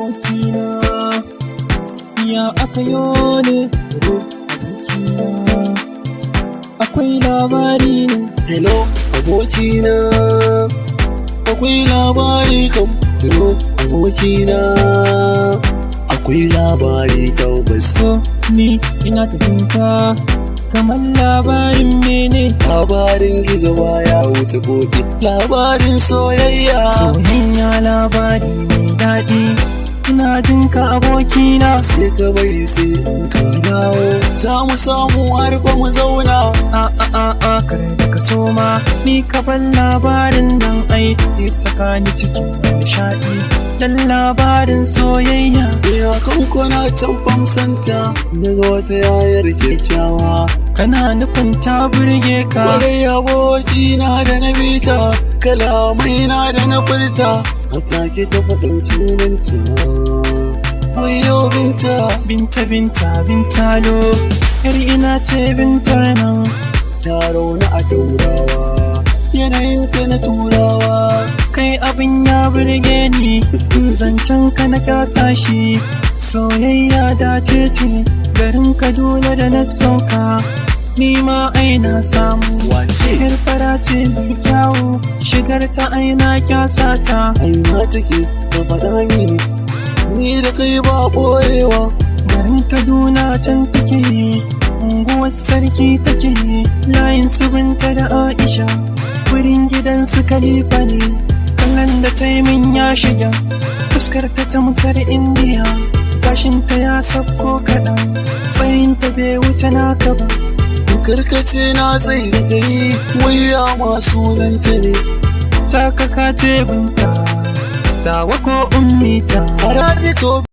abokina, ya aka yone abokina, akwai labari ne. Hello abokina, akwai labari kam. Hello abokina, akwai labari tabbas. So ni ina tafinka kamar labarin mene? Labarin gizo baya wuce koki, labarin soyayya. Soyayya labari mai daɗi, ina jinka abokina. Sai ka bari sai ka dawo, za mu samu har ba mu zauna. A kar da ka soma, ni ka ban labarin nan ai zai saka ni cikin nishaɗi. Dan labarin soyayya, ya kankuna can famsanta daga wata yayar kyakkyawa. kana nufin ta burge ka? Kwarai abokina da na bita, kalamai na da na furta, a take ta faɗin sunanta. Wayo binta, bintalo, yar ina ce bintar nan. taro na a daurawa, yanayin ka na turawa. Kai abin ya burge ni, zancen ka na kyasa shi. Soyayya dace ce, garin Kaduna da na sauka, ni ma aina samu. Wace? Yar fara ce mai kyawu, shigar ta aina kyasa ta. Aina take ta faɗa mini, ni da kai ba ɓoyewa. Garin Kaduna can take, unguwar sarki take, layin su Binta da Aisha, wurin gidan su Khalifa ne. Kallon da ta yi min ya shiga, fuskar ta tamkar Indiya, gashinta ya sabko kaɗan, tsayinta bai wuce naka ba. Karkace na tsaye da ta yi, waya ma sunanta ne. Ta kaka ce Binta, tawa ko ummita. Harare to